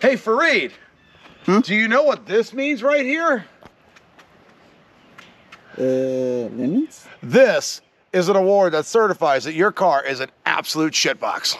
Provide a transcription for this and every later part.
Hey, Fareed, do you know what this means right here? Lemons? This is an award that certifies that your car is an absolute shitbox.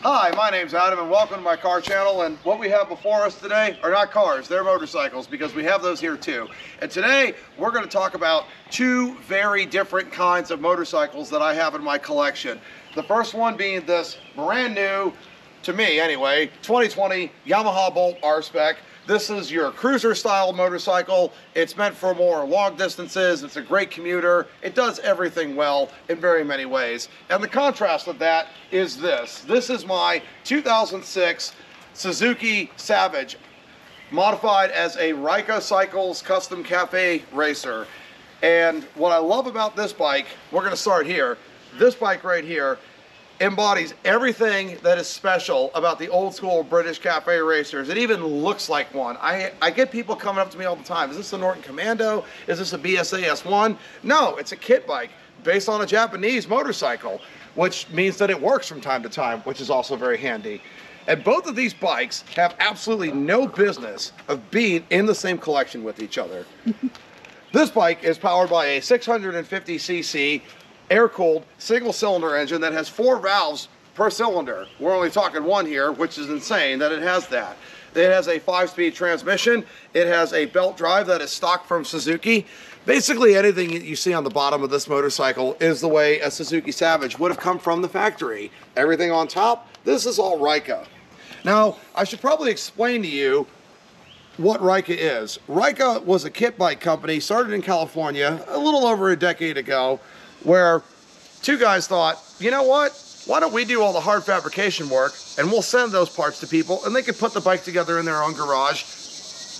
Hi, my name's Adam and welcome to my car channel, and what we have before us today are not cars, they're motorcycles, because we have those here too. And today we're going to talk about two very different kinds of motorcycles that I have in my collection. The first one being this brand new, to me anyway, 2020 Yamaha Bolt R-Spec. This is your cruiser style motorcycle. It's meant for more long distances. It's a great commuter. It does everything well in very many ways. And the contrast of that is this. This is my 2006 Suzuki Savage, modified as a Ryca Cycles Custom Cafe Racer. And what I love about this bike, we're gonna start here. This bike right here embodies everything that is special about the old school British cafe racers. It even looks like one. I get people coming up to me all the time. Is this a Norton Commando? Is this a BSA S1? No, it's a kit bike based on a Japanese motorcycle, which means that it works from time to time, which is also very handy. And both of these bikes have absolutely no business of being in the same collection with each other. This bike is powered by a 650cc air-cooled single-cylinder engine that has 4 valves per cylinder. We're only talking one here, which is insane that it has that. It has a 5-speed transmission. It has a belt drive that is stock from Suzuki. Basically anything that you see on the bottom of this motorcycle is the way a Suzuki Savage would have come from the factory. Everything on top, this is all ryca. Now, I should probably explain to you what ryca is. Ryca was a kit bike company started in California a little over a decade ago, where two guys thought, you know what, why don't we do all the hard fabrication work and we'll send those parts to people and they could put the bike together in their own garage.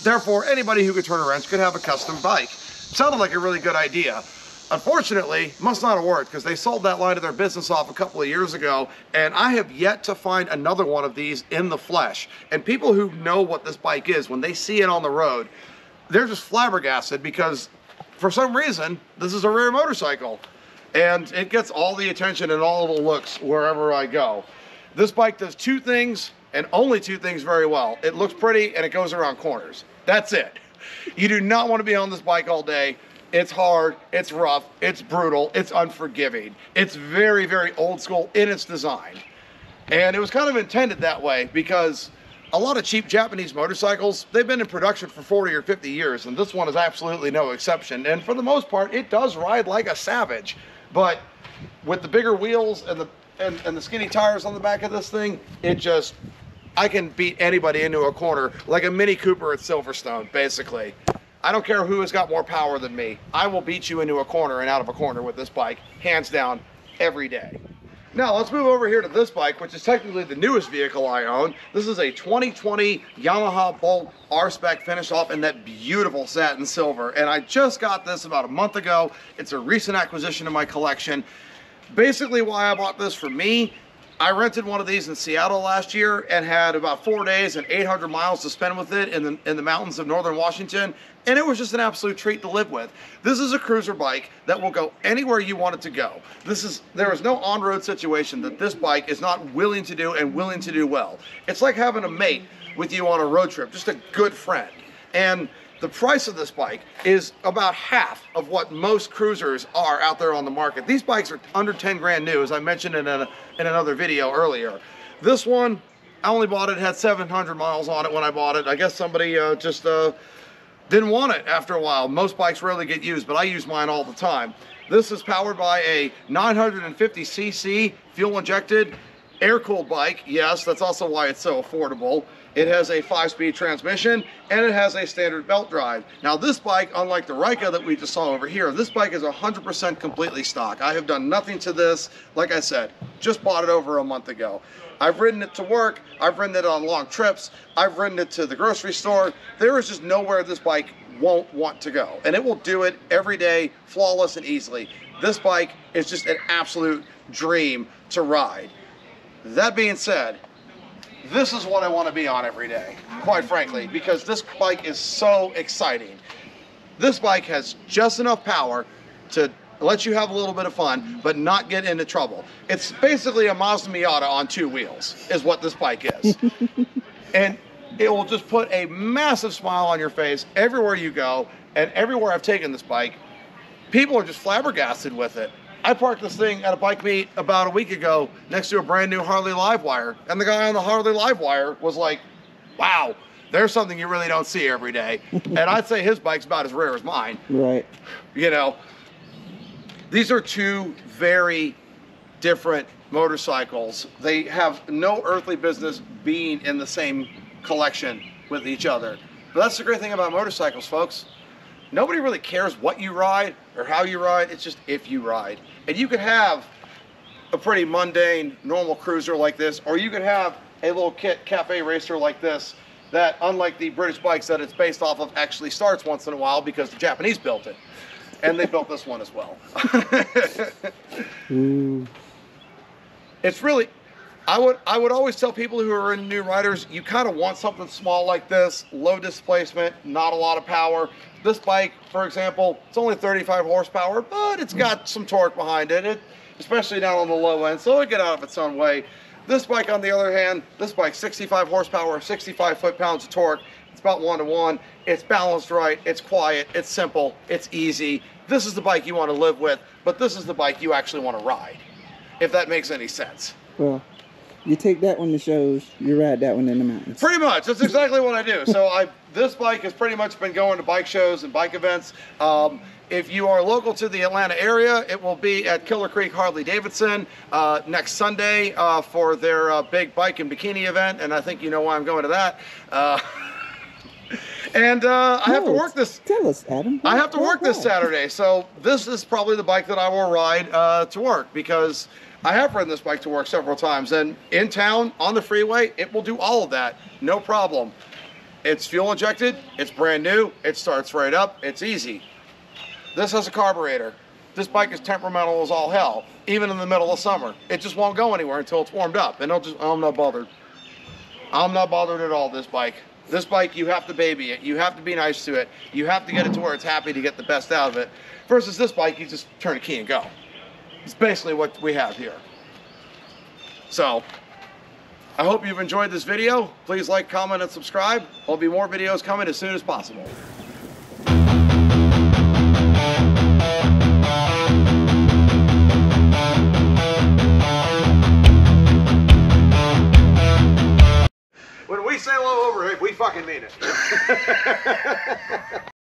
Therefore, anybody who could turn a wrench could have a custom bike. Sounded like a really good idea. Unfortunately, must not have worked because they sold that line of their business off a couple of years ago, and I have yet to find another one of these in the flesh. And people who know what this bike is, when they see it on the road, they're just flabbergasted because for some reason, this is a rare motorcycle. And it gets all the attention and all the looks wherever I go. This bike does two things, and only two things very well. It looks pretty, and it goes around corners. That's it. You do not want to be on this bike all day. It's hard, it's rough, it's brutal, it's unforgiving. It's very, very old school in its design. And it was kind of intended that way because a lot of cheap Japanese motorcycles, they've been in production for 40 or 50 years, and this one is absolutely no exception. And for the most part, it does ride like a Savage. But with the bigger wheels and the skinny tires on the back of this thing, I can beat anybody into a corner like a Mini Cooper at Silverstone, basically. I don't care who has got more power than me. I will beat you into a corner and out of a corner with this bike, hands down, every day. Now let's move over here to this bike, which is technically the newest vehicle I own. This is a 2020 Yamaha Bolt R-Spec finished off in that beautiful satin silver. And I just got this about a month ago. It's a recent acquisition in my collection. Basically why I bought this for me, I rented one of these in Seattle last year and had about 4 days and 800 miles to spend with it in the mountains of northern Washington, and it was just an absolute treat to live with. This is a cruiser bike that will go anywhere you want it to go. There is no on-road situation that this bike is not willing to do and willing to do well. It's like having a mate with you on a road trip, just a good friend. And the price of this bike is about half of what most cruisers are out there on the market. These bikes are under 10 grand new, as I mentioned in another video earlier. This one, I only bought it, had 700 miles on it when I bought it. I guess somebody just didn't want it after a while. Most bikes rarely get used, but I use mine all the time. This is powered by a 950cc fuel-injected air-cooled bike. Yes, that's also why it's so affordable. It has a 5-speed transmission, and it has a standard belt drive. Now this bike, unlike the Ryca that we just saw over here, this bike is 100% completely stock. I have done nothing to this. Like I said, just bought it over a month ago. I've ridden it to work, I've ridden it on long trips, I've ridden it to the grocery store. There is just nowhere this bike won't want to go. And it will do it every day, flawless and easily. This bike is just an absolute dream to ride. That being said, this is what I want to be on every day, quite frankly, because this bike is so exciting. This bike has just enough power to let you have a little bit of fun, but not get into trouble. It's basically a Mazda Miata on 2 wheels, is what this bike is. And it will just put a massive smile on your face everywhere you go, and everywhere I've taken this bike, people are just flabbergasted with it. I parked this thing at a bike meet about a week ago next to a brand new Harley Livewire, and the guy on the Harley Livewire was like, wow, there's something you really don't see every day. And I'd say his bike's about as rare as mine. Right. You know, these are 2 very different motorcycles. They have no earthly business being in the same collection with each other. But that's the great thing about motorcycles, folks. Nobody really cares what you ride or how you ride. It's just if you ride. And you could have a pretty mundane, normal cruiser like this, or you could have a little kit cafe racer like this that, unlike the British bikes that it's based off of, actually starts once in a while because the Japanese built it. And they built this one as well. It's really, I would always tell people who are new riders, you kind of want something small like this, low displacement, not a lot of power. This bike, for example, it's only 35 horsepower, but it's got some torque behind it, especially down on the low end, so it'll get out of its own way. This bike, on the other hand, this bike's 65 horsepower, 65 foot-pounds of torque. It's about 1-to-1. It's balanced right. It's quiet. It's simple. It's easy. This is the bike you want to live with, but this is the bike you actually want to ride, if that makes any sense. Well, you take that one to shows, you ride that one in the mountains. Pretty much. That's exactly what I do. So this bike has pretty much been going to bike shows and bike events. If you are local to the Atlanta area, it will be at Killer Creek Harley Davidson next Sunday for their big bike and bikini event, and I think you know why I'm going to that. I have to work this. Tell us, Adam. I have to work this Saturday, so this is probably the bike that I will ride to work, because I have ridden this bike to work several times, and in town, on the freeway, it will do all of that, no problem. It's fuel injected, it's brand new, it starts right up, it's easy. This has a carburetor. This bike is temperamental as all hell, even in the middle of summer. It just won't go anywhere until it's warmed up, and I'm not bothered. I'm not bothered at all, this bike. This bike, you have to baby it. You have to be nice to it. You have to get it to where it's happy to get the best out of it. Versus this bike, you just turn a key and go. It's basically what we have here. So, I hope you've enjoyed this video. Please like, comment, and subscribe. There'll be more videos coming as soon as possible. When we say low overhead, we fucking mean it.